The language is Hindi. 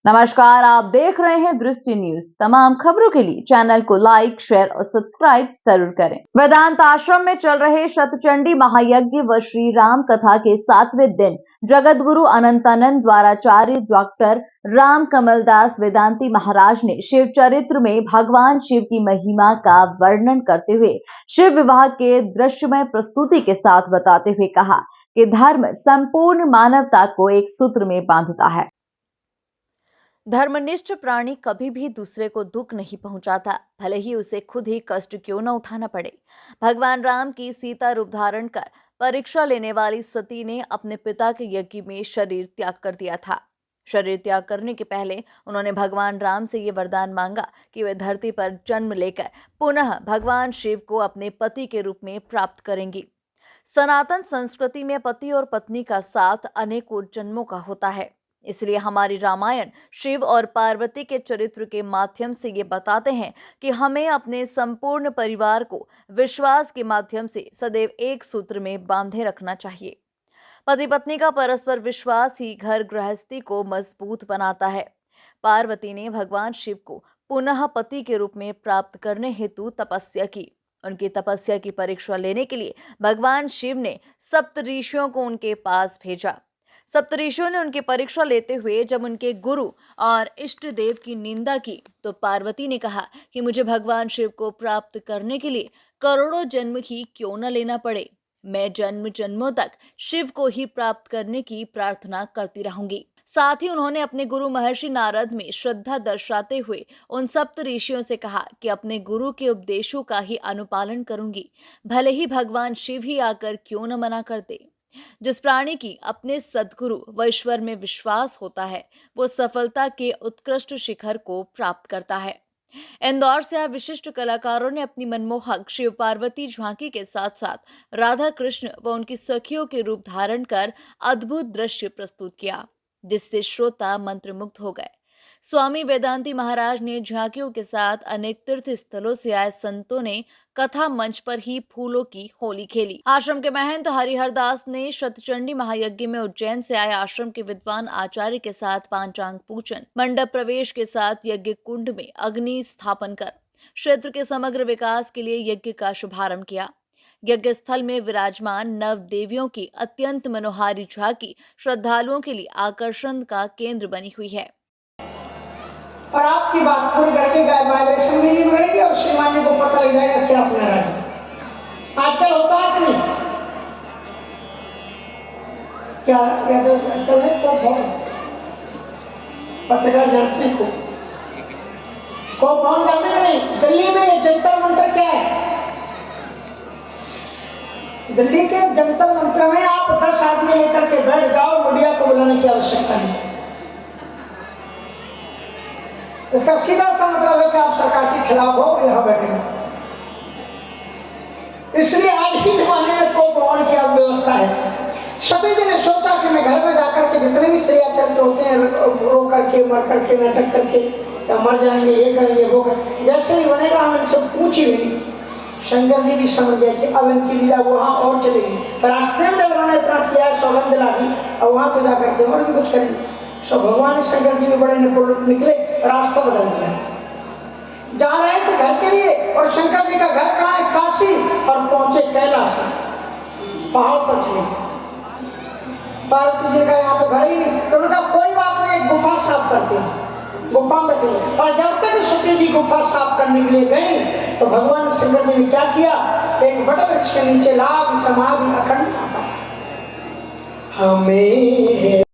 नमस्कार, आप देख रहे हैं दृष्टि न्यूज। तमाम खबरों के लिए चैनल को लाइक, शेयर और सब्सक्राइब जरूर करें। वेदांत आश्रम में चल रहे शतचंडी महायज्ञ व श्री राम कथा के 7वें दिन जगत गुरु अनंतानंद द्वाराचार्य डॉक्टर राम कमलदास वेदांती महाराज ने शिव चरित्र में भगवान शिव की महिमा का वर्णन करते हुए शिव विवाह के दृश्यमय प्रस्तुति के साथ बताते हुए कहा कि धर्म संपूर्ण मानवता को एक सूत्र में बांधता है। धर्मनिष्ठ प्राणी कभी भी दूसरे को दुख नहीं पहुंचाता, भले ही उसे खुद ही कष्ट क्यों न उठाना पड़े। भगवान राम की सीता रूप धारण कर परीक्षा लेने वाली सती ने अपने पिता के यज्ञ में शरीर त्याग कर दिया था। शरीर त्याग करने के पहले उन्होंने भगवान राम से ये वरदान मांगा कि वे धरती पर जन्म लेकर पुनः भगवान शिव को अपने पति के रूप में प्राप्त करेंगी। सनातन संस्कृति में पति और पत्नी का साथ अनेकों जन्मों का होता है, इसलिए हमारी रामायण शिव और पार्वती के चरित्र के माध्यम से ये बताते हैं कि हमें अपने संपूर्ण परिवार को विश्वास के माध्यम से सदैव एक सूत्र में बांधे रखना चाहिए। पति पत्नी का परस्पर विश्वास ही घर गृहस्थी को मजबूत बनाता है। पार्वती ने भगवान शिव को पुनः पति के रूप में प्राप्त करने हेतु तपस्या की। उनकी तपस्या की परीक्षा लेने के लिए भगवान शिव ने सप्तऋषियों को उनके पास भेजा। सप्तऋषियों ने उनकी परीक्षा लेते हुए जब उनके गुरु और इष्ट देव की निंदा की तो पार्वती ने कहा कि मुझे भगवान शिव को प्राप्त करने के लिए करोड़ों जन्म ही क्यों न लेना पड़े, मैं जन्म जन्मों तक शिव को ही प्राप्त करने की प्रार्थना करती रहूंगी। साथ ही उन्होंने अपने गुरु महर्षि नारद में श्रद्धा दर्शाते हुए उन सप्तऋषियों से कहा कि अपने गुरु के उपदेशों का ही अनुपालन करूंगी, भले ही भगवान शिव ही आकर क्यों न मना करते। जिस प्राणी की अपने सद्गुरु व ईश्वर में विश्वास होता है वो सफलता के उत्कृष्ट शिखर को प्राप्त करता है। इंदौर से आए विशिष्ट कलाकारों ने अपनी मनमोहक शिव पार्वती झांकी के साथ साथ राधा कृष्ण व उनकी सखियों के रूप धारण कर अद्भुत दृश्य प्रस्तुत किया, जिससे श्रोता मंत्रमुग्ध हो गए। स्वामी वेदांती महाराज ने झांकियों के साथ अनेक तीर्थ स्थलों से आए संतों ने कथा मंच पर ही फूलों की होली खेली। आश्रम के महंत हरिहर दास ने शतचंडी महायज्ञ में उज्जैन से आए आश्रम के विद्वान आचार्य के साथ पांचांग पूजन, मंडप प्रवेश के साथ यज्ञ कुंड में अग्नि स्थापन कर क्षेत्र के समग्र विकास के लिए यज्ञ का शुभारंभ किया। यज्ञ स्थल में विराजमान नव देवियों की अत्यंत मनोहारी झांकी श्रद्धालुओं के लिए आकर्षण का केंद्र बनी हुई है। और आपकी बात पूरी करके वाइब्रेशन भी नहीं बढ़ेगी और श्रीमान जी को पता लग जाएगा क्या अपना रहा है। आजकल होता है कि नहीं, क्या आजकल है पत्रकार जानते हैं को कौन जानते हैं नहीं। दिल्ली में जंतर मंतर क्या है, दिल्ली के जंतर मंत्र में आप 10 आदमी लेकर के बैठ जाओ, मीडिया को बुलाने की आवश्यकता नहीं। इसका सीधा सा मतलब है कि आप सरकार के खिलाफ हो, यहां बैठेंगे। इसलिए आज ही जमाने में को भवन की व्यवस्था है। सभी जी ने सोचा कि मैं घर में जाकर के जितने भी क्रिया चरित्र होते हैं रो करके, मर करके, नाटक करके या मर जाएंगे, ये करेंगे वो करेंगे, जैसे ही बनेगा हम इनसे पूछ ही नहीं। शंकर जी भी समझ गए कि अब इनकी लीला वहां और चलेगी। रास्ते में उन्होंने इतना किया है, सौगंध दिला दी, अब वहां तो जाकर के और भी कुछ करेंगे। सो भगवान शंकर जी भी बड़े निकले, रास्ता बदल दिया। जा रहे थे घर के लिए और शंकर जी का घर कहाँ है, काशी, और पहुंचे कैलाश, पहाड़ पर चले। पार्वती जी का यहाँ तो घर ही नहीं, तो उनका कोई बात नहीं, गुफा साफ करते हैं, गुफा में चले। और जब तक सती जी गुफा साफ करने के लिए गई तो भगवान शंकर जी ने क्या किया, एक बड़े वृक्ष के नीचे लाग समाधि अखंड हमें